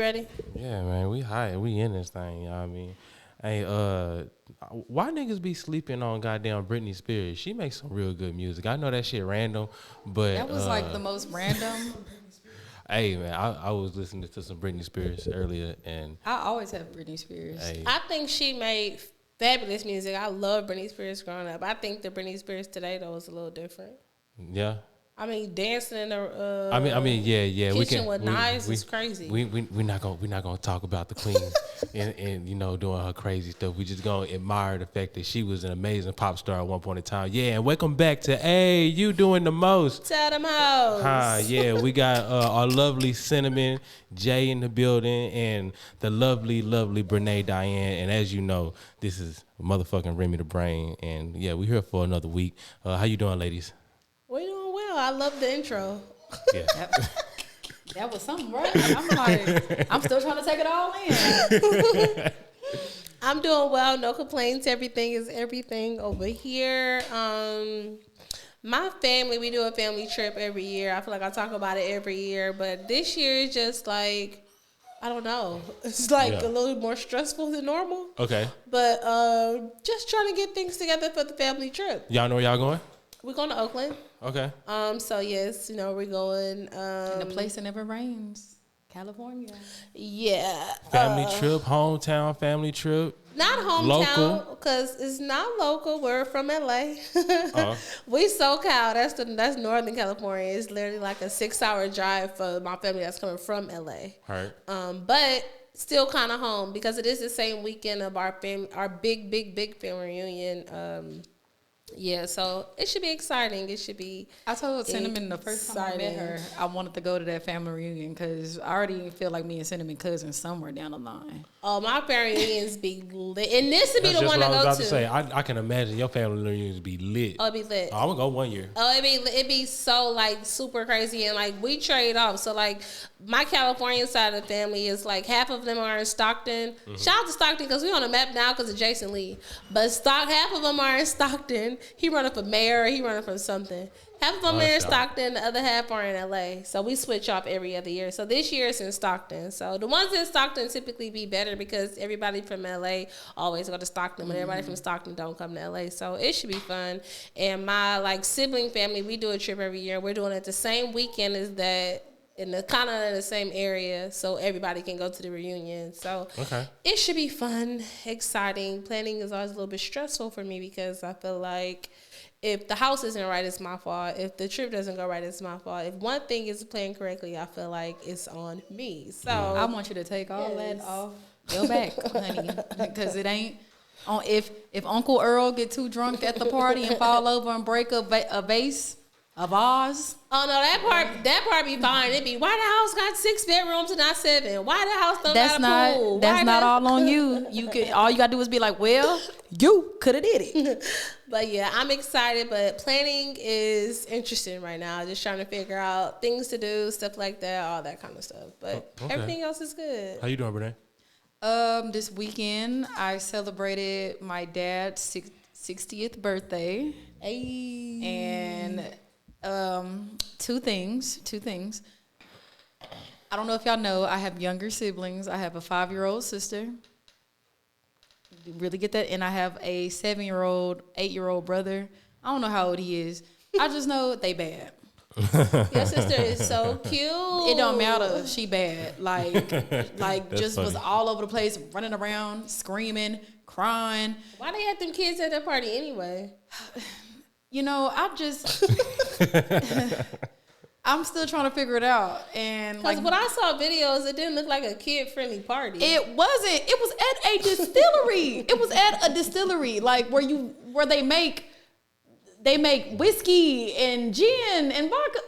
ready? Yeah, man, we high. We in this thing, you know what I mean? Hey, why niggas be sleeping on goddamn Britney Spears? She makes some real good music. I know that shit random, but that was like the most random. Hey, man, I was listening to some Britney Spears earlier, and I always have Britney Spears. hey, I think she made fabulous music. I love Britney Spears growing up. I think the Britney Spears today though is a little different. yeah. I mean, dancing in the Yeah. kitchen with knives is crazy. We're not gonna talk about the queen and doing her crazy stuff. We just gonna admire the fact that she was an amazing pop star at one point in time. Yeah, and welcome back to Hey, You Doing the Most. Tell them hoes. Yeah, we got our lovely Cinnamon Jay in the building and the lovely Brene Diane. And as you know, this is motherfucking Remy the Brain. And yeah, we're here for another week. How you doing, ladies? We doing well. I love the intro. Yeah. That was something, right? I'm like, I'm still trying to take it all in. I'm doing well. No complaints. Everything is everything over here. My family, we do a family trip every year. I feel like I talk about it every year, but this year is just like, I don't know. It's like a little more stressful than normal. Okay. But just trying to get things together for the family trip. Y'all know where y'all going? We're going to Oakland. Okay. So yes, we're going. In the place that never rains, California. Yeah. Family trip, hometown family trip. Not hometown, because it's not local. We're from LA. We SoCal. That's Northern California. It's literally like a 6-hour drive for my family that's coming from LA. Right. But still kind of home because it is the same weekend of our big family reunion. Yeah, so it should be exciting. It should be. I told Cinnamon the first time I met her, I wanted to go to that family reunion because I already feel like me and Cinnamon cousins somewhere down the line. Oh, my family reunions be lit, and this would be the one to go to. I was about to say. I can imagine your family reunions be lit. Oh, it'd be lit. Oh, I'm gonna go one year. Oh, it'd be so like super crazy, and like we trade off. So like my California side of the family is like half of them are in Stockton. Mm-hmm. Shout out to Stockton because we on the map now because of Jason Lee. But half of them are in Stockton. He running for mayor. He running for something. Half of them are in Stockton. The other half are in LA. So we switch off every other year. So this year it's in Stockton. So the ones in Stockton typically be better because everybody from LA always go to Stockton, but everybody from Stockton don't come to LA. So it should be fun. And my like sibling family, we do a trip every year. We're doing it the same weekend as that. In the same area, so everybody can go to the reunion. So it should be fun, exciting. Planning is always a little bit stressful for me because I feel like if the house isn't right, it's my fault. If the trip doesn't go right, it's my fault. If one thing isn't planned correctly, I feel like it's on me. So I want you to take all that off your back, honey, because it ain't. If Uncle Earl get too drunk at the party and fall over and break a vase. A vase? Oh no, that part be fine. It be why the house got 6 bedrooms and not 7? Why the house don't got a pool? That's not all on you. All you gotta do is be like, well, you could have did it. But yeah, I'm excited. But planning is interesting right now. Just trying to figure out things to do, stuff like that, all that kind of stuff. But everything else is good. How you doing, Renee? This weekend I celebrated my dad's 60th birthday. Hey. And two things. I don't know if y'all know, I have younger siblings. I have a 5-year-old sister. You really get that? And I have a 7-year-old, 8-year-old brother. I don't know how old he is. I just know they bad. Your sister is so cute. It don't matter. She bad. Like just funny. Was all over the place, running around, screaming, crying. Why they had them kids at that party anyway? I'm still trying to figure it out. And because when I saw videos, it didn't look like a kid-friendly party. It wasn't. It was at a distillery. It was at a distillery, like where they make whiskey and gin and vodka.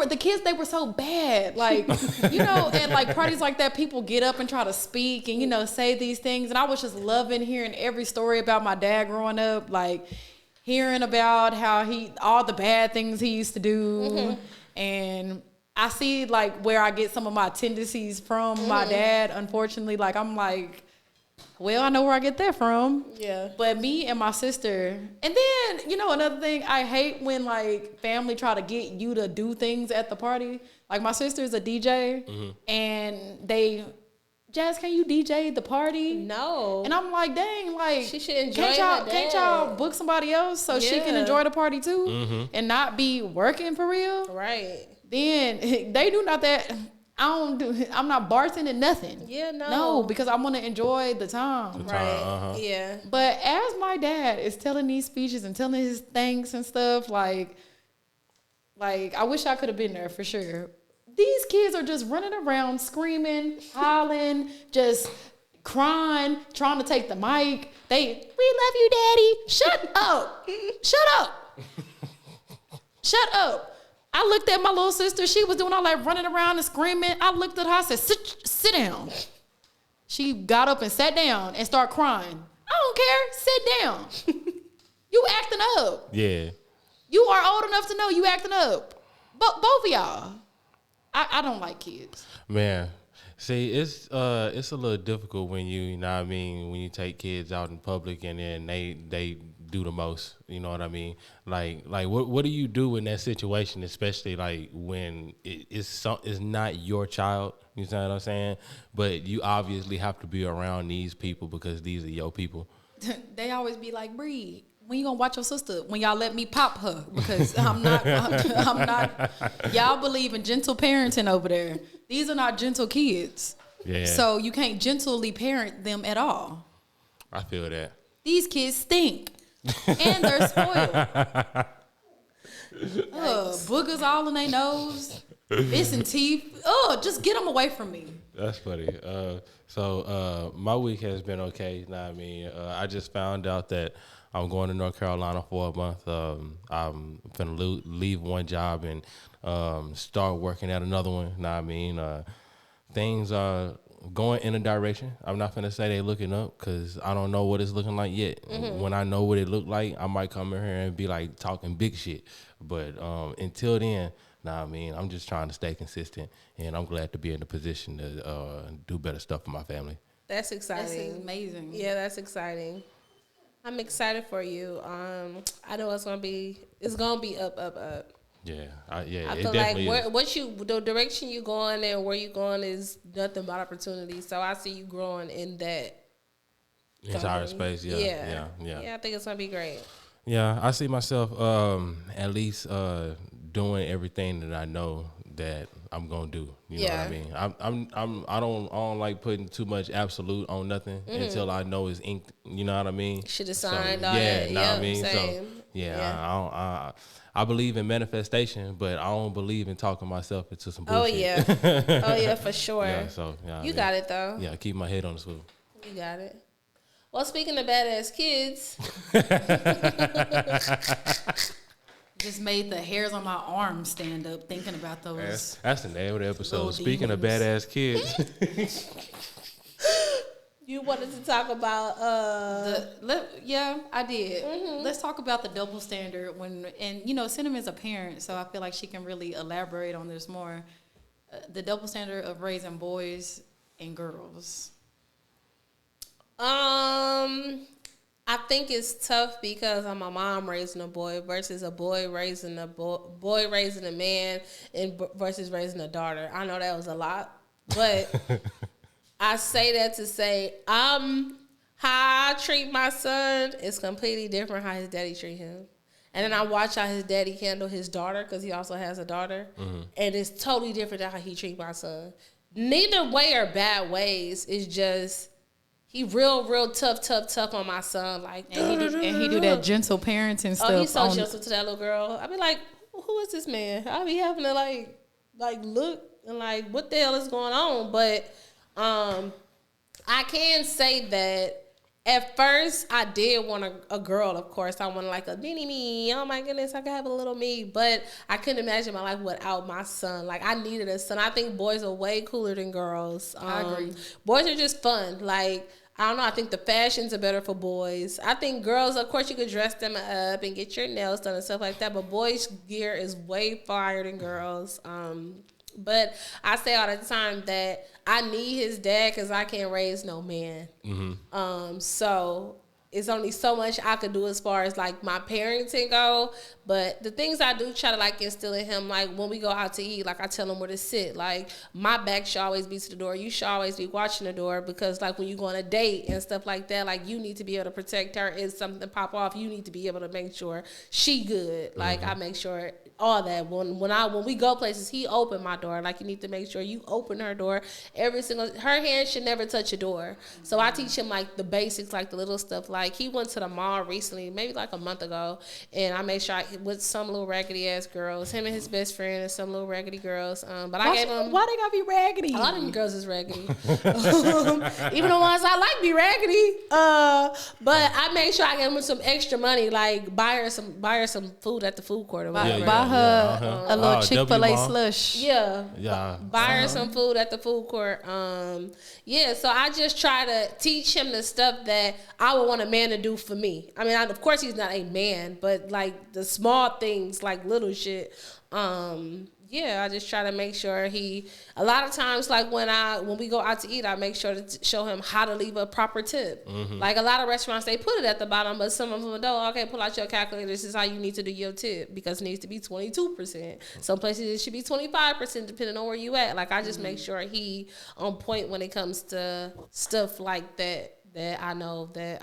The kids were so bad, like, and like parties like that, people get up and try to speak and, say these things. And I was just loving hearing every story about my dad growing up, like hearing about how all the bad things he used to do. Mm-hmm. And I see like where I get some of my tendencies from my dad, unfortunately. Like, I'm like, Well, I know where I get that from. Yeah. But me and my sister, and then, you know, another thing, I hate when, like, family try to get you to do things at the party. Like, my sister's a DJ, and Jazz, can you DJ the party? No. And I'm like, dang, like, she should enjoy her dad. Can't y'all book somebody else so she can enjoy the party too and not be working for real? Right. Then they do not that. I'm not bartending nothing. Yeah, no. No, because I want to enjoy the time. Right. Yeah. But as my dad is telling these speeches and telling his things and stuff, like I wish I could have been there for sure. These kids are just running around screaming, hollering, just crying, trying to take the mic. We love you, Daddy. Shut up. Shut up. Shut up. I looked at my little sister. She was doing all that running around and screaming. I looked at her. I said, sit down. She got up and sat down and started crying. I don't care. Sit down. You acting up. Yeah. You are old enough to know you acting up. But both of y'all. I don't like kids. Man. See, it's a little difficult when you know what I mean, when you take kids out in public and then they do the most, you know what I mean? Like what do you do in that situation, especially like when it's not your child, you know what I'm saying? But you obviously have to be around these people because these are your people. They always be like, Bree, when you gonna watch your sister? When y'all let me pop her? Because I'm not. Y'all believe in gentle parenting over there. These are not gentle kids. Yeah. So you can't gently parent them at all. I feel that. These kids stink. And they're spoiled. Boogers all in their nose. Missing teeth. Just get them away from me. That's funny. So my week has been okay. Know what I mean? I just found out that I'm going to North Carolina for a month. I'm finna leave one job and start working at another one. Know what I mean? Things are going in a direction. I'm not finna say they looking up because I don't know what it's looking like yet. When I know what it look like, I might come in here and be like talking big shit. But until then, nah, I mean, I'm just trying to stay consistent, and I'm glad to be in the position to do better stuff for my family. That's exciting. That's amazing. Yeah, that's exciting. I'm excited for you. I know it's gonna be up, up, up. Yeah, I feel it definitely like the direction you going and where you going is nothing but opportunity. So I see you growing in that entire space. Yeah. I think it's gonna be great. Yeah, I see myself at least doing everything that I know that I'm gonna do. You know what I mean? I don't like putting too much absolute on nothing until I know it's inked. You know what I mean? Should have signed all that. that. Know what I mean? Same. So I believe in manifestation, but I don't believe in talking myself into some bullshit. Oh yeah, for sure. You got it though. Yeah, keep my head on the swivel. You got it. Well, speaking of badass kids, just made the hairs on my arms stand up thinking about those. That's the name of the episode. Speaking of badass kids. you wanted to talk about I did. Let's talk about the double standard Cinnamon's a parent, so I feel like she can really elaborate on this more. The double standard of raising boys and girls. I think it's tough because I'm a mom raising a boy versus a boy raising a boy raising a man and versus raising a daughter. I know that was a lot, but I say that to say how I treat my son is completely different how his daddy treat him. And then I watch how his daddy handle his daughter because he also has a daughter, and it's totally different than how he treat my son. Neither way are bad ways. It's just he real tough on my son. Like, and he do that gentle parenting stuff. Oh, he's so gentle to that little girl. I be like, who is this man? I be having to like look and like, what the hell is going on? But I can say that at first I did want a girl. Of course, I wanted like a mini me. Oh my goodness, I could have a little me. But I couldn't imagine my life without my son. Like, I needed a son. I think boys are way cooler than girls. I agree. Boys are just fun. Like, I don't know. I think the fashions are better for boys. I think girls, of course, you could dress them up and get your nails done and stuff like that. But boys' gear is way fire than girls. But I say all the time that I need his dad because I can't raise no man. So it's only so much I could do as far as like my parenting go. But the things I do try to like instill in him, like when we go out to eat, like I tell him where to sit. Like my back should always be to the door. You should always be watching the door because like when you go on a date and stuff like that, like you need to be able to protect her. If something pop off, you need to be able to make sure she good. Like I make sure all that. When we go places, he open my door. Like you need to make sure you open her door. Her hand should never touch a door. So I teach him like the basics, like the little stuff. Like he went to the mall recently, maybe like a month ago, and I made sure with some little raggedy ass girls, him and his best friend and some little raggedy girls. But I gave him. Why they gotta be raggedy? A lot of them girls is raggedy. Even the ones I like be raggedy. But I made sure I gave him some extra money, like buy her some food at the food court or whatever. Buy her a little Chick-fil-A slush. Yeah. Buy her some food at the food court. So I just try to teach him the stuff that I would want a man to do for me. I mean, of course he's not a man, but like the small things, like little shit. I just try to make sure a lot of times, like when we go out to eat, I make sure to show him how to leave a proper tip. Like a lot of restaurants, they put it at the bottom, but some of them don't. Okay, pull out your calculator. This is how you need to do your tip because it needs to be 22%. Some places it should be 25% depending on where you at. Like I just make sure he on point when it comes to stuff like that I know that,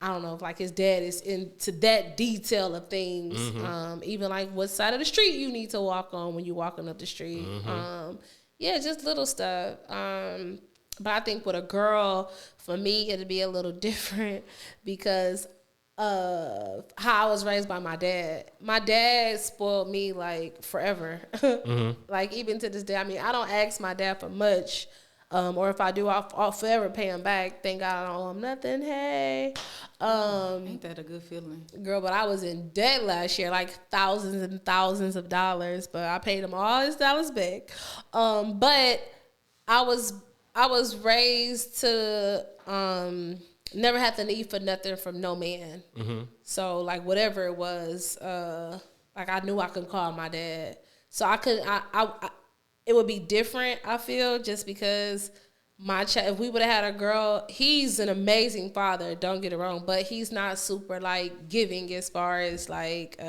I don't know if like his dad is into that detail of things. Even like what side of the street you need to walk on when you're walking up the street. Just little stuff. But I think with a girl, for me, it'd be a little different because of how I was raised by my dad. My dad spoiled me like forever. Like even to this day, I mean, I don't ask my dad for much. Or if I do, I'll forever pay him back. Thank God I don't owe him nothing. Hey. Ain't that a good feeling? Girl, but I was in debt last year, like thousands and thousands of dollars, but I paid him all his dollars back. But I was raised to never have the need for nothing from no man. So like whatever it was, like I knew I could call my dad. So I couldn't, it would be different, I feel, just because my child, if we would have had a girl, he's an amazing father, don't get it wrong, but he's not super, like, giving as far as, like,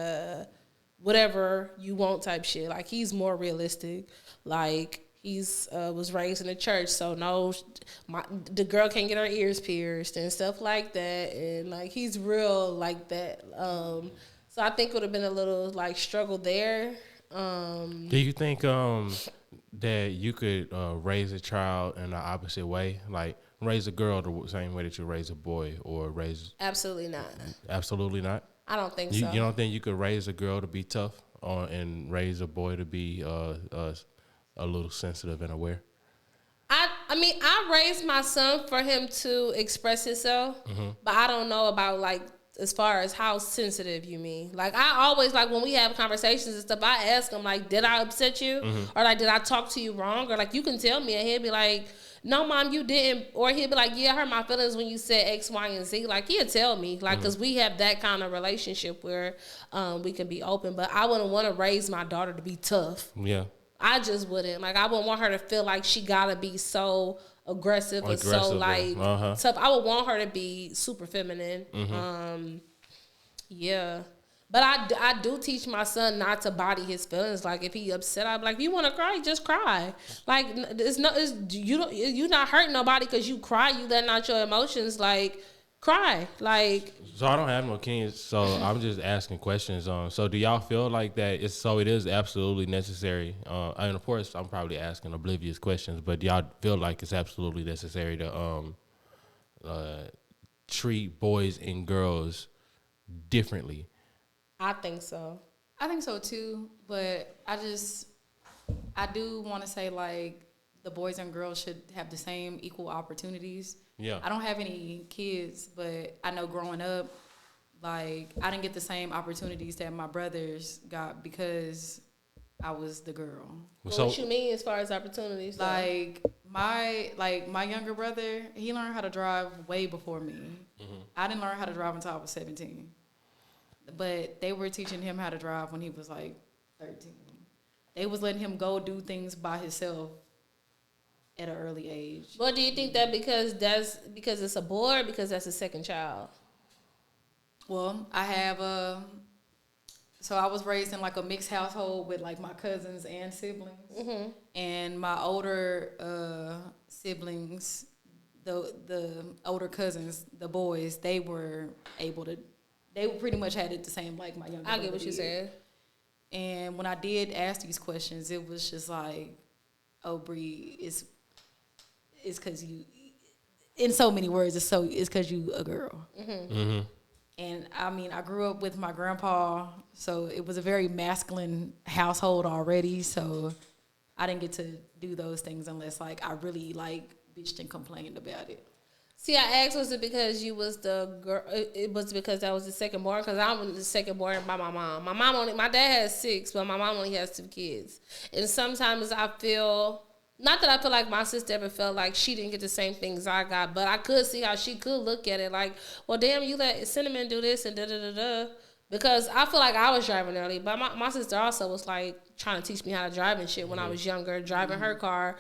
whatever you want type shit. Like, he's more realistic. Like, he's was raised in the church, so no, the girl can't get her ears pierced and stuff like that, and, like, he's real like that. So I think it would have been a little, like, struggle there. Do you think that you could raise a child in the opposite way, like raise a girl the same way that you raise a boy, or raise? Absolutely not. Absolutely not. I don't think so. You don't think you could raise a girl to be tough, and raise a boy to be a little sensitive and aware? I mean, I raised my son for him to express himself, but I don't know about like as far as how sensitive you mean. Like I always like when we have conversations and stuff, I ask him like, did I upset you? Or like, did I talk to you wrong? Or like, you can tell me, and he'll be like, no, Mom, you didn't. Or he'll be like, yeah, I hurt my feelings when you said X, Y, and Z. Like he'll tell me, like, cause we have that kind of relationship where we can be open. But I wouldn't want to raise my daughter to be tough. Yeah. I just wouldn't. Like I wouldn't want her to feel like she gotta be so aggressive or so like tough. I would want her to be super feminine. Yeah. But I do teach my son not to body his feelings. Like if he upset, I'm like, if you want to cry, just cry. Like you're not hurting nobody because you cry. You letting out your emotions. Like cry. Like. So I don't have no kids. So I'm just asking questions. So do y'all feel like that? It is absolutely necessary. And of course, I'm probably asking oblivious questions. But do y'all feel like it's absolutely necessary to treat boys and girls differently? I think so. I think so too, but I do want to say like the boys and girls should have the same equal opportunities. Yeah. I don't have any kids, but I know growing up, like I didn't get the same opportunities that my brothers got because I was the girl. So, what you mean as far as opportunities? Like my younger brother, he learned how to drive way before me. I didn't learn how to drive until I was 17. But they were teaching him how to drive when he was like 13. they was letting him go do things by himself at an early age. But do you think that because it's a boy, or because that's a second child? Well, I have so I was raised in like a mixed household with like my cousins and siblings, and my older siblings, the older cousins, the boys, they pretty much had it the same like my younger. I get what you said. And when I did ask these questions, it was just like, "Oh, Bree, it's because you." In so many words, it's because you a girl. And I mean, I grew up with my grandpa, so it was a very masculine household already. So I didn't get to do those things unless like I really like bitched and complained about it. See, I asked, was it because you was the girl? It was because that was the second born. Because I was the second born by my mom. My dad has 6, but my mom only has 2 kids. And sometimes I feel, not that I feel like my sister ever felt like she didn't get the same things I got, but I could see how she could look at it like, well, damn, you let Cinnamon do this and da-da-da-da. Because I feel like I was driving early, but my sister also was like trying to teach me how to drive and shit when I was younger, driving her car.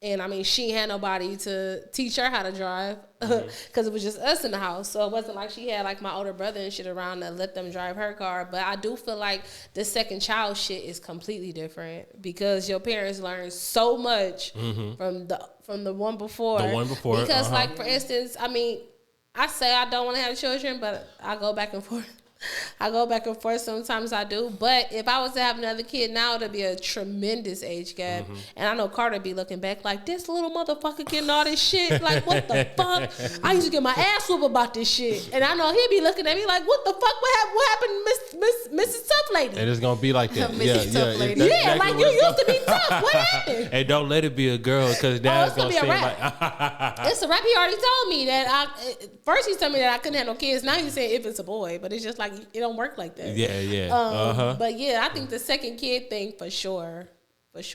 And I mean, she had nobody to teach her how to drive because it was just us in the house. So it wasn't like she had like my older brother and shit around to let them drive her car. But I do feel like the second child shit is completely different because your parents learn so much from the one before. The one before. Because like, for instance, I mean, I say I don't want to have children, but I go back and forth. Sometimes I do. But if I was to have another kid now, it'd be a tremendous age gap. And I know Carter be looking back like, this little motherfucker getting all this shit. Like, what the fuck? I used to get my ass whooped about this shit. And I know he'd be looking at me like, what the fuck? What happened, Mrs. Tough Lady? And it's going to be like that. Mrs. Tough Lady. Yeah, exactly like you used to be tough. What happened? Hey, don't let it be a girl because now it's going to seem like... It's a rap. He already told me that first he told me that I couldn't have no kids. Now he's saying if it's a boy. But it's just like, it don't work like that. Yeah. But yeah, I think the second kid thing for sure. But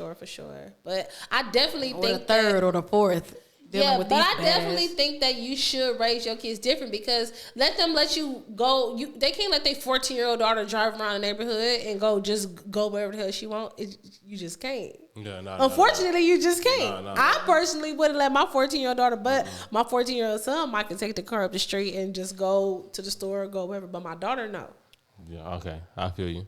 I definitely think the third or the fourth. Yeah, but I definitely think that you should raise your kids different because let you go. They can't let their 14-year-old daughter drive around the neighborhood and go wherever the hell she want. You just can't. Unfortunately, you just can't. I personally wouldn't let my 14-year-old daughter, but my 14-year-old son might can take the car up the street and just go to the store, go wherever. But my daughter, no. Yeah, okay. I feel you.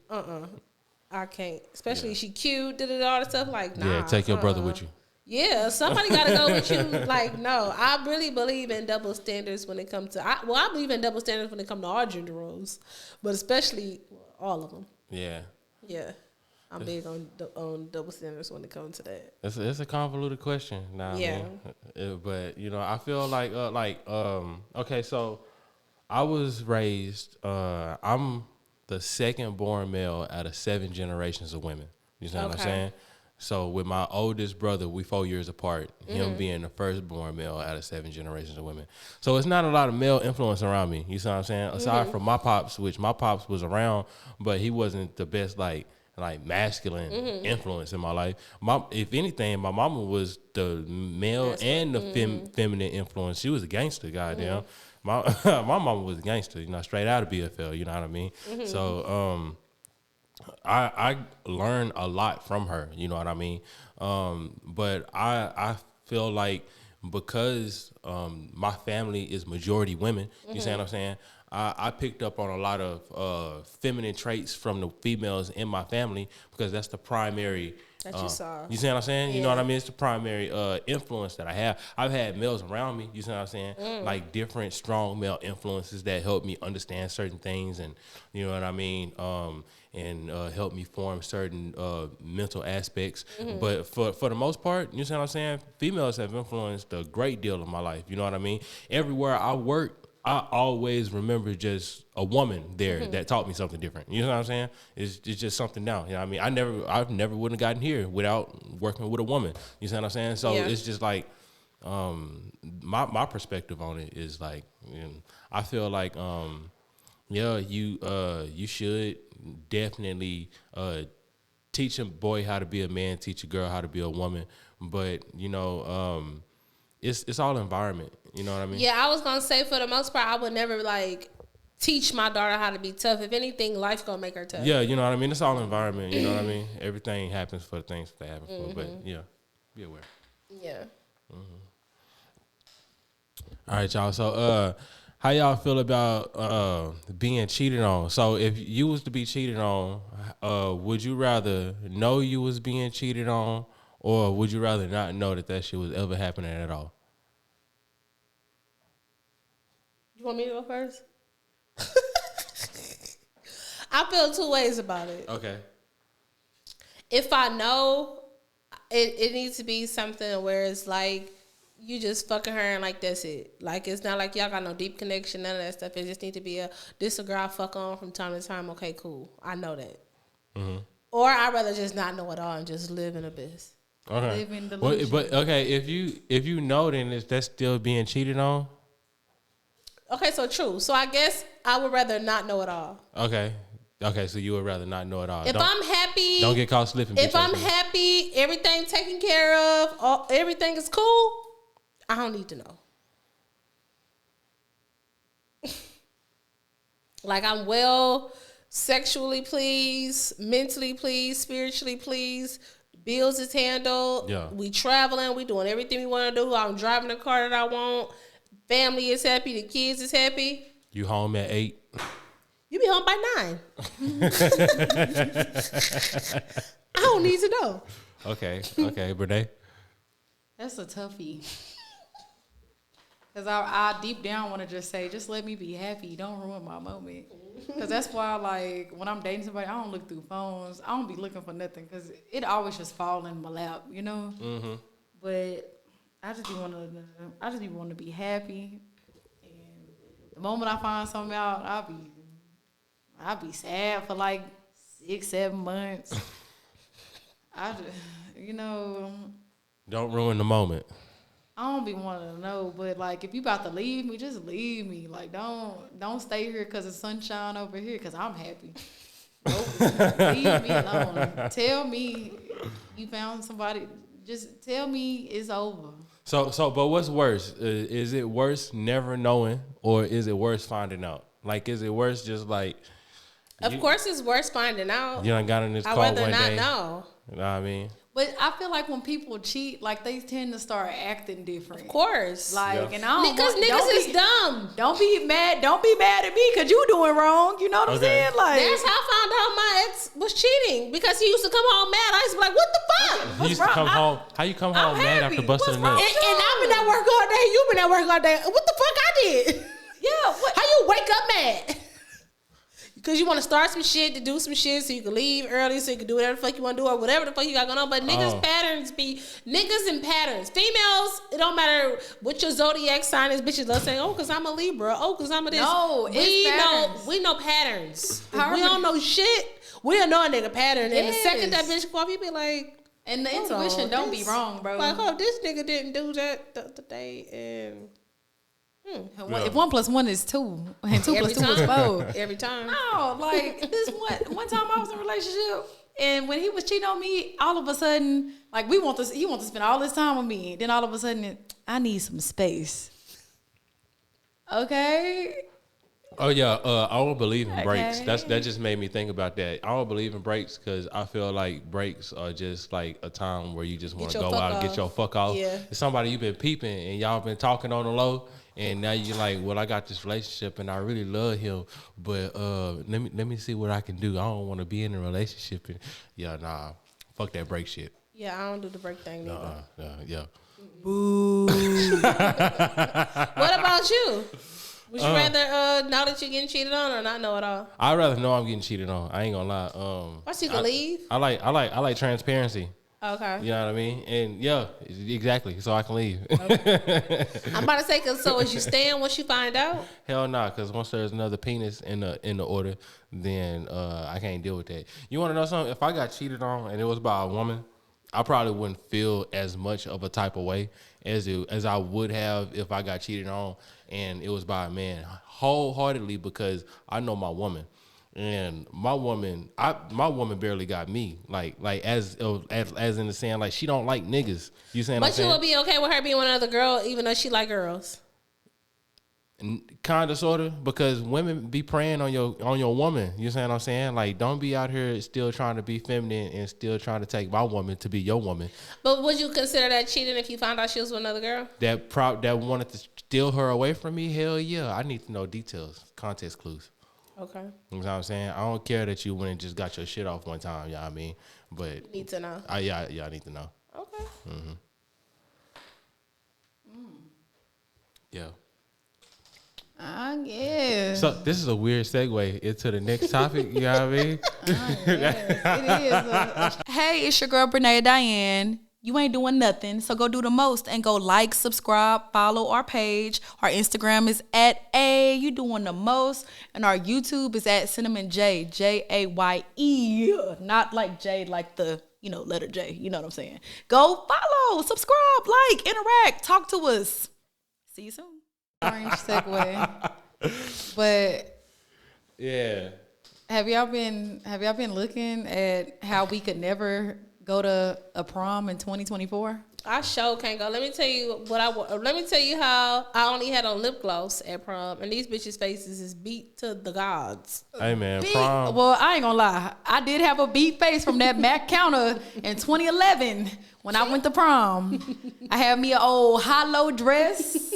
I can't. Especially she cute, did it all the stuff like, nah. Yeah, take your brother with you. Yeah, somebody got to go with you. Like, no, I really believe in double standards when it comes to, I believe in double standards when it comes to all gender roles, but especially all of them. Yeah. Yeah. I'm big on double standards when it comes to that. It's a convoluted question. Nah, yeah. But, I feel like, okay, so I was raised, I'm the second born male out of 7 generations of women. You know what I'm saying? So with my oldest brother, we 4 years apart, him being the firstborn male out of 7 generations of women. So it's not a lot of male influence around me. You see what I'm saying? Aside from my pops, which my pops was around, but he wasn't the best like masculine influence in my life. If anything, my mama was the male and the feminine influence. She was a gangster, goddamn. My mama was a gangster, straight out of BFL, you know what I mean? So I learned a lot from her, you know what I mean? But I feel like because my family is majority women, you see what I'm saying? I picked up on a lot of feminine traits from the females in my family because that's the primary that you saw. You see what I'm saying? Yeah. You know what I mean? It's the primary influence that I have. I've had males around me, you see what I'm saying? Like different strong male influences that help me understand certain things and, you know what I mean? And help me form certain mental aspects. But for the most part, you see what I'm saying? Females have influenced a great deal of my life, you know what I mean? Everywhere I work, I always remember just a woman there that taught me something different. You know what I'm saying? It's just something now. You know what I mean? I've never would have gotten here without working with a woman. You see what I'm saying? So it's just like my perspective on it is like, I feel like you should definitely teach a boy how to be a man, teach a girl how to be a woman. But it's all environment. You know what I mean? Yeah, I was gonna say for the most part, I would never like teach my daughter how to be tough. If anything, life gonna make her tough. Yeah, you know what I mean? It's all environment, you know what I mean? Everything happens for the things that happen for, but yeah, be aware. Yeah. All right, y'all. So, how y'all feel about being cheated on? So, if you was to be cheated on, would you rather know you was being cheated on, or would you rather not know that shit was ever happening at all? You want me to go first? I feel two ways about it. Okay. If I know, it needs to be something where it's like you just fucking her and like that's it. Like it's not like y'all got no deep connection, none of that stuff. It just need to be this a girl I fuck on from time to time. Okay, cool. I know that. Mm-hmm. Or I'd rather just not know at all and just live in abyss. Okay. Live in delusion. But okay, if you know, then is that still being cheated on? Okay, so true. So I guess I would rather not know at all. Okay. Okay, so you would rather not know at all. If I'm happy, don't get caught slipping. If I'm happy, everything taken care of, everything is cool, I don't need to know. Like I'm well sexually pleased, mentally pleased, spiritually pleased. Bills is handled. Yeah. We traveling. We doing everything we want to do. I'm driving the car that I want. Family is happy. The kids is happy. You home at 8? You be home by 9. I don't need to know. Okay, Brene. That's a toughie. Because I deep down want to just say, just let me be happy. Don't ruin my moment. Because that's why, like, when I'm dating somebody, I don't look through phones. I don't be looking for nothing because it always just fall in my lap, you know? Mm-hmm. But I just be want to be happy. And the moment I find something out, I'll be sad for like 6-7 months. I just, you know. Don't ruin the moment. I don't be wanting to know, but like if you about to leave me, just leave me. Like don't stay here because it's sunshine over here because I'm happy. Nope. Leave me alone. Tell me you found somebody. Just tell me it's over. So, but what's worse? Is it worse never knowing, or is it worse finding out? Like, is it worse just like? Of course, it's worse finding out. You done got in this car I'd rather one not day. know. You know what I mean? But I feel like when people cheat, like they tend to start acting different. Of course. Like, and I don't because niggas is dumb. Don't be mad at me because you doing wrong. You know what I'm saying? Like that's how I found out my ex was cheating because he used to come home mad. I used to be like, what the fuck? He used to come home. How you come home mad after busting a nut? And I've been at work all day. You've been at work all day. What the fuck I did? Yeah. How you wake up mad? Because you want to start some shit to do some shit so you can leave early so you can do whatever the fuck you want to do or whatever the fuck you got going on. But niggas patterns be niggas and patterns. Females, it don't matter what your zodiac sign is. Bitches love saying, oh, because I'm a Libra. Oh, because I'm a this. No, we know patterns. If we don't know shit, we don't know a nigga pattern. And the second that bitch go off, you be like, and the intuition don't be wrong, bro. Like, oh, this nigga didn't do that the other day and. If 1 + 1 is 2, and 2 + 2 is 4. Every time. No, like this one time I was in a relationship, and when he was cheating on me, all of a sudden, like he want to spend all this time with me. Then all of a sudden, I need some space. Okay. Oh yeah, I don't believe in breaks. That just made me think about that. I don't believe in breaks because I feel like breaks are just like a time where you just want to go out and get your fuck off. Yeah. It's somebody you've been peeping and y'all been talking on the low. And now you're like, well, I got this relationship and I really love him, but let me see what I can do. I don't want to be in a relationship. And nah, fuck that break shit. Yeah, I don't do the break thing neither. Yeah. Boo. What about you? Would you rather know that you're getting cheated on or not know at all? I'd rather know I'm getting cheated on. I ain't gonna lie. Why so you can leave? I like transparency. Okay. You know what I mean? And yeah, exactly. So I can leave. Okay. I'm about to say, so is you staying once you find out? Hell nah, because once there's another penis in the order, then I can't deal with that. You want to know something? If I got cheated on and it was by a woman, I probably wouldn't feel as much of a type of way as I would have if I got cheated on and it was by a man, wholeheartedly, because I know my woman. And my woman barely got me. Like as in the saying, like she don't like niggas. You saying? But you would be okay with her being with another girl, even though she like girls. Kinda, sorta, because women be preying on your woman. You know what I'm saying? Like, don't be out here still trying to be feminine and still trying to take my woman to be your woman. But would you consider that cheating if you found out she was with another girl? That wanted to steal her away from me? Hell yeah. I need to know details, context clues. Okay. You know what I'm saying? I don't care that you went and just got your shit off one time. You know what I mean? But need to know. I need to know. Okay. Mm-hmm. Yeah. I guess. So this is a weird segue into the next topic. You know what I mean? It is. Hey, it's your girl Brene Diane. You ain't doing nothing, so go do the most and go like, subscribe, follow our page. Our Instagram is @A. You doing the most, and our YouTube is @Cinnamon J, Jaye. Not like J, like the letter J. You know what I'm saying? Go follow, subscribe, like, interact, talk to us. See you soon. Orange segue. But yeah. Have y'all been looking at how we could never go to a prom in 2024? I sure can't go. Let me tell you let me tell you how I only had on lip gloss at prom, and these bitches' faces is beat to the gods. Hey man, prom. Well, I ain't gonna lie. I did have a beat face from that Mac counter in 2011 when I went to prom. I had me an old high-low dress.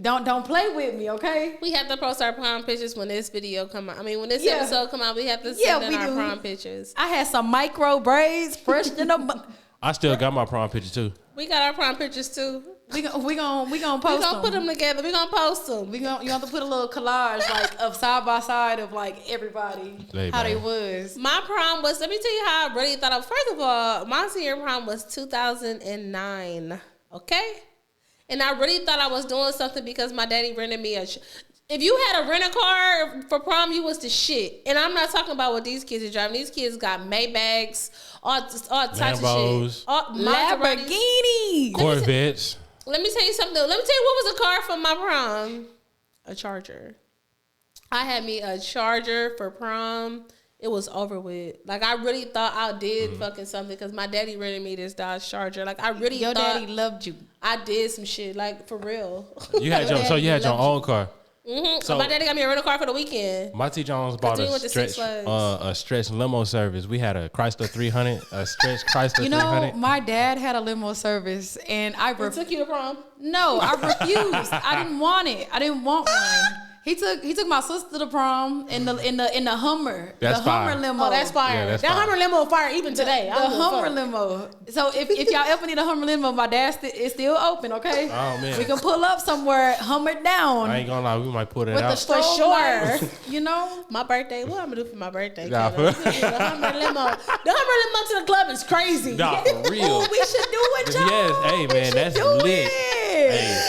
Don't play with me, okay? We have to post our prom pictures when this video come out. I mean, when this episode come out, we have to send in our prom pictures. I had some micro braids, fresh in the. I still got my prom picture too. We got our prom pictures too. We gonna post them. We gonna put them together. We gonna post them. You have to put a little collage like of side by side of like everybody how they was. My prom was. Let me tell you how I really thought of. First of all, my senior prom was 2009. Okay. And I really thought I was doing something because my daddy rented me if you had a rental car for prom, you was the shit. And I'm not talking about what these kids are driving. These kids got Maybachs, all types of shit. Lamborghini. Corvettes. Let me tell you something. Let me tell you what was a car for my prom. A Charger. I had me a Charger for prom. It was over with. Like, I really thought I did fucking something because my daddy rented me this Dodge Charger. Like, I really Your thought daddy loved you. I did some shit, like, for real. You had your own car. Mm-hmm. So my daddy got me a rental car for the weekend. My T. Jones bought a stretch limo service. We had a Chrysler 300, a stretch Chrysler 300. My dad had a limo service, and I took you to prom. No, I refused. I didn't want it. I didn't want one. He took my sister to prom in the Hummer. That's the Hummer limo. Oh, that's fire. Yeah, that Hummer limo fire even today. The Hummer limo. So if y'all ever need a Hummer limo, my dad's is still open. Okay. Oh man. We can pull up somewhere, Hummer down. I ain't gonna lie, we might put it with out the for sure. You know, my birthday. What I'm gonna do for my birthday? Nah, the Hummer limo. The Hummer limo to the club is crazy. Nah, for real. Ooh, we should do it, y'all. Yes, hey man, that's lit. Hey.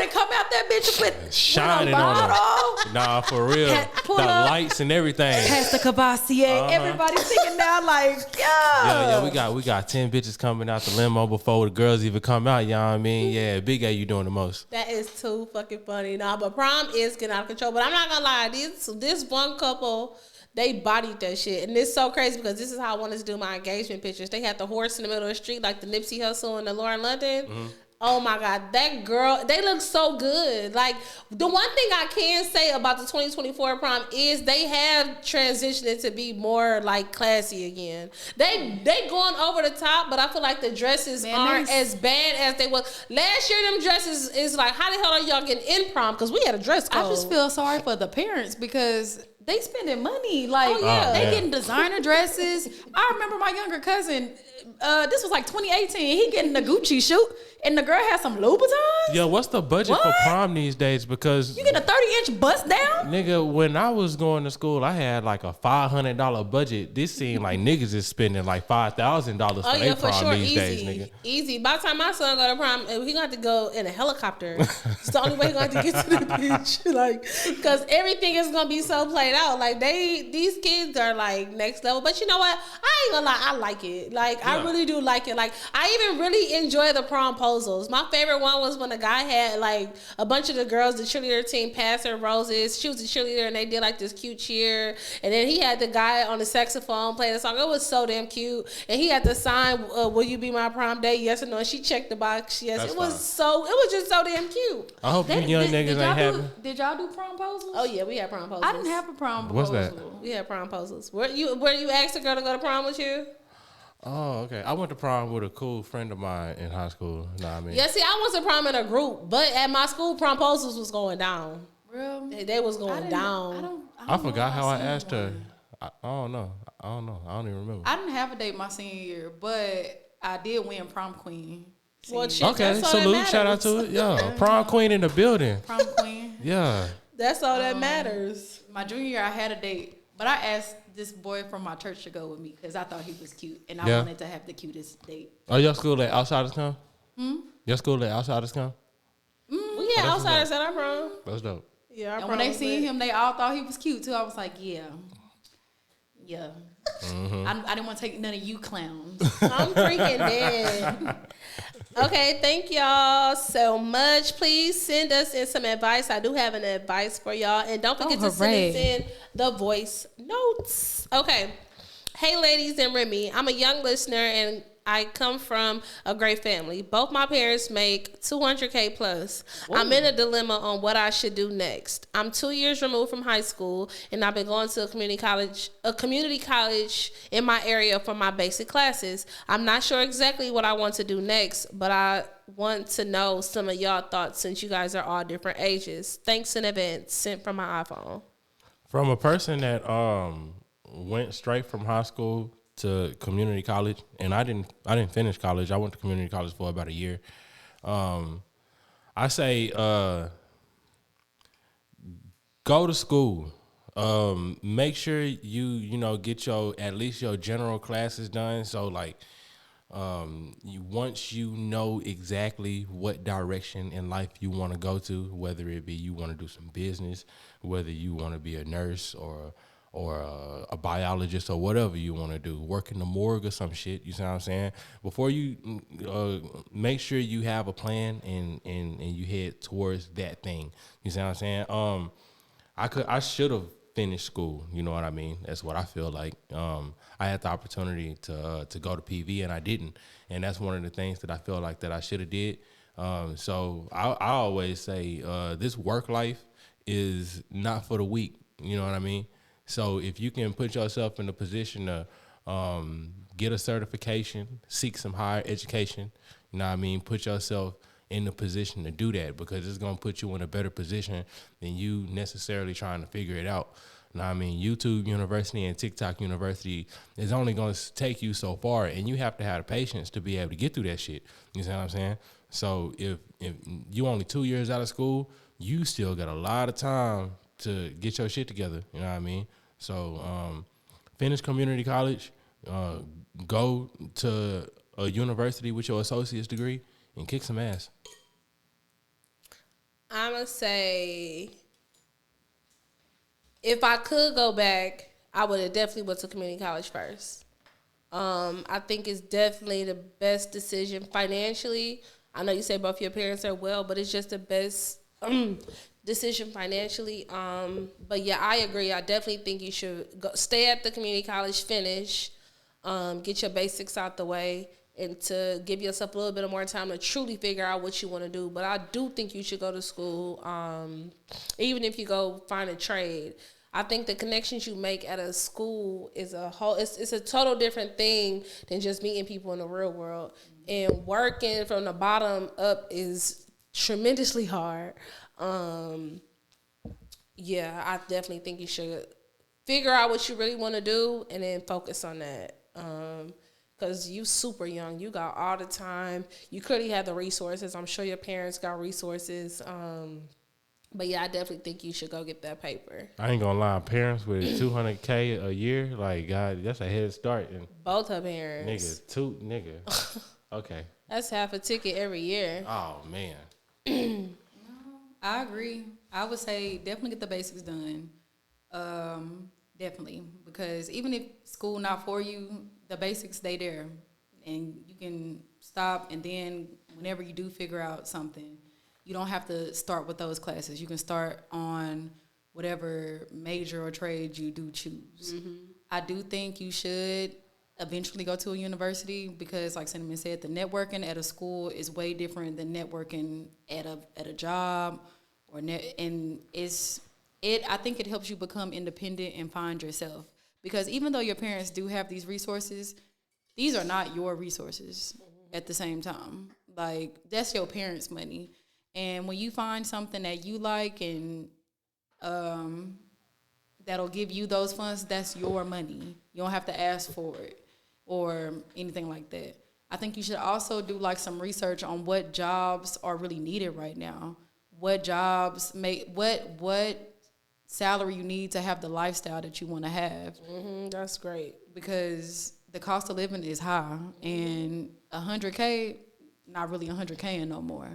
And come out that bitch with shining on them. Nah, for real. The lights and everything. Pastor Cavassier. Everybody singing now like, yeah. We got 10 bitches coming out the limo before the girls even come out. You know what I mean? Yeah, Big A, you doing the most. That is too fucking funny. Nah, but prom is getting out of control. But I'm not gonna lie, this one couple, they bodied that shit. And it's so crazy because this is how I wanted to do my engagement pictures. They had the horse in the middle of the street like the Nipsey Hussle and the Lauren London. Mm-hmm. Oh my God, that girl, they look so good. Like, the one thing I can say about the 2024 prom is they have transitioned to be more like classy again. They going over the top, but I feel like the dresses aren't as bad as they was. Last year, them dresses is like, how the hell are y'all getting in prom? Because we had a dress code. I just feel sorry for the parents because they spending money. Like, they getting designer dresses. I remember my younger cousin, this was like 2018. He getting the Gucci shoot, and the girl had some Louboutins. Yo, what's the budget for prom these days? Because you get a 30-inch bust down. Nigga, when I was going to school, I had like a $500 budget. This seemed like niggas is spending like $5,000 for their prom these days, nigga. Easy. By the time my son go to prom, he gonna have to go in a helicopter. It's the only way he gonna have to get to the beach, like, because everything is gonna be so played out. Like, these kids are like next level. But you know what? I ain't gonna lie, I like it. Like, I really do like it. Like, I even really enjoy the promposals. My favorite one was when a guy had like a bunch of the girls, the cheerleader team, pass Basket of Roses. She was a cheerleader, and they did like this cute cheer. And then he had the guy on the saxophone play the song. It was so damn cute. And he had to sign, "Will you be my prom date? Yes or no?" And she checked the box. Yes. That's it was fine. it was just so damn cute. I hope you young niggas ain't having. Did y'all do promposals? Oh yeah, we had promposals. I didn't have a promposal. What's that? We had promposals. Where you asked a girl to go to prom with you? Oh, okay. I went to prom with a cool friend of mine in high school. Know what I mean? Yeah, see, I went to prom in a group, but at my school, promposals was going down. Real? They was going down. I forgot how I asked her. I don't know. I don't even remember. I didn't have a date my senior year, but I did win prom queen. Well, shit, Okay, that's all that salute. Shout out to it. Yeah, prom queen in the building. Prom queen. Yeah. That's all that matters. My junior year, I had a date, but I asked this boy from my church to go with me because I thought he was cute, and I wanted to have the cutest date. Oh, your school let outsiders come? Your school let outsiders come? We had outsiders at our prom. That's dope. Yeah, our And prom when they was seen lit. him, they all thought he was cute too. I was like, yeah. I didn't want to take none of you clowns. I'm freaking dead. Okay, thank y'all so much. Please send us in some advice. I do have an advice for y'all. And don't forget to send us in the voice notes. Okay. Hey, ladies and Remy. I'm a young listener and I come from a great family. Both my parents make $200K plus. Ooh. I'm in a dilemma on what I should do next. I'm 2 years removed from high school, and I've been going to a community college in my area for my basic classes. I'm not sure exactly what I want to do next, but I want to know some of y'all thoughts since you guys are all different ages. Thanks in advance. Sent from my iPhone. From a person that went straight from high school to community college, and I didn't finish college. I went to community college for about a year. I say go to school. Make sure you get at least your general classes done. So like once you know exactly what direction in life you want to go to, whether it be you want to do some business, whether you want to be a nurse or a biologist or whatever you want to do, work in the morgue or some shit, you see what I'm saying? Before you make sure you have a plan and you head towards that thing, you see what I'm saying? I should have finished school, you know what I mean? That's what I feel like. I had the opportunity to go to PV and I didn't, and that's one of the things that I feel like that I should have did. So I always say this work life is not for the weak, you know what I mean? So if you can put yourself in a position to get a certification, seek some higher education, you know what I mean, put yourself in the position to do that, because it's going to put you in a better position than you necessarily trying to figure it out. You know what I mean? YouTube University and TikTok University is only going to take you so far, and you have to have the patience to be able to get through that shit. You see what I'm saying? So if you only 2 years out of school, you still got a lot of time to get your shit together, you know what I mean? So finish community college, go to a university with your associate's degree, and kick some ass. I'm going to say, if I could go back, I would have definitely went to community college first. I think it's definitely the best decision financially. I know you say both your parents are well, but it's just the best decision financially. But yeah, I agree. I definitely think you should stay at the community college, finish, get your basics out the way, and to give yourself a little bit of more time to truly figure out what you want to do. But I do think you should go to school, even if you go find a trade. I think the connections you make at a school is it's a total different thing than just meeting people in the real world. And working from the bottom up is tremendously hard. Yeah, I definitely think you should figure out what you really want to do and then focus on that. Because you super young. You got all the time. You clearly have the resources. I'm sure your parents got resources. But yeah, I definitely think you should go get that paper. I ain't gonna lie, parents with $200K a year, like, God, that's a head start. And both her parents. Nigga. Okay. That's half a ticket every year. Oh, man. I agree. I would say definitely get the basics done. Definitely. Because even if school not for you, the basics, stay there. And you can stop, and then whenever you do figure out something, you don't have to start with those classes. You can start on whatever major or trade you do choose. I do think you should eventually go to a university because, like Cinnamon said, the networking at a school is way different than networking at a job and I think it helps you become independent and find yourself. Because even though your parents do have these resources, these are not your resources at the same time. Like, that's your parents' money. And when you find something that you like and that'll give you those funds, that's your money. You don't have to ask for it or anything like that. I think you should also do like some research on what jobs are really needed right now. What jobs what salary you need to have the lifestyle that you want to have. That's great. Because the cost of living is high, and $100K, not really $100K no more.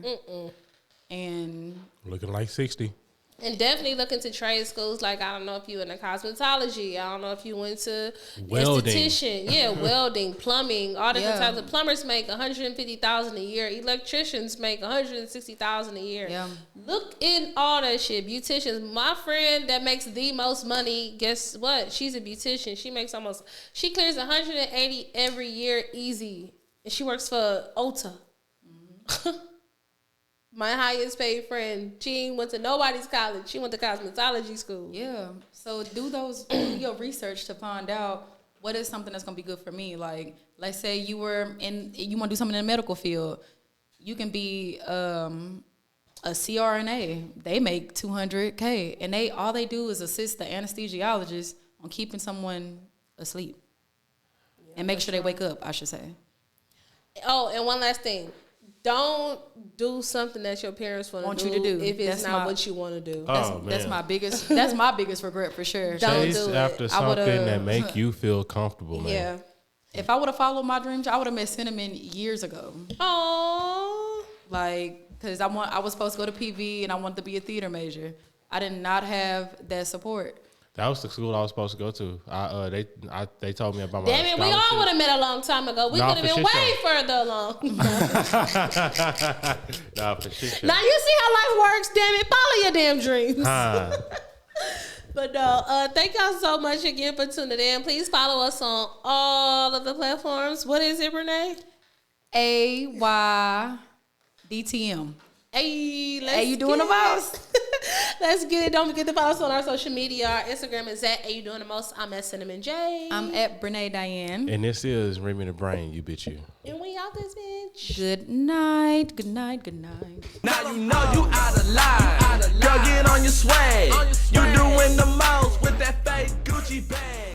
And looking like 60. And definitely look into trade schools. Like, I don't know if you in the cosmetology. I don't know if you went to welding. Institution. Yeah, welding, plumbing, all different types of plumbers make $150,000 a year. Electricians make $160,000 a year. Yeah. Look in all that shit. Beauticians. My friend that makes the most money, guess what? She's a beautician. She clears $180 every year easy. And she works for Ulta. My highest paid friend, she ain't went to nobody's college. She went to cosmetology school. yeah, so do your research to find out what is something that's gonna be good for me. Like, let's say you want to do something in the medical field. You can be a CRNA. They make $200K, and all they do is assist the anesthesiologist on keeping someone asleep and make sure they wake up, I should say. Oh, and one last thing. Don't do something that your parents want you to do if it's not what you want to do. That's my biggest regret for sure. Don't Chase do it. after something that make you feel comfortable, man. Yeah. If I would have followed my dreams, I would have met Cinnamon years ago. Oh. Like, because I was supposed to go to PV and I wanted to be a theater major. I did not have that support. That was the school I was supposed to go to. They told me about my Damn it, we all would have met a long time ago. We could have been way further along. Nah, for shit. Now you see how life works, damn it. Follow your damn dreams. But no, thank y'all so much again for tuning in. Please follow us on all of the platforms. What is it, Renee? AYDTM. Hey, you doing the most? Let's get it. Don't forget to follow us on our social media. Our Instagram is at you doing the most. I'm at Cinnamon J. I'm at Brene Diane. And this is Remy the Brain, you bitch you. And we out this bitch. Good night. Good night. Good night. Now you know you out of line. Girl, get on your swag. You doing the most with that fake Gucci bag.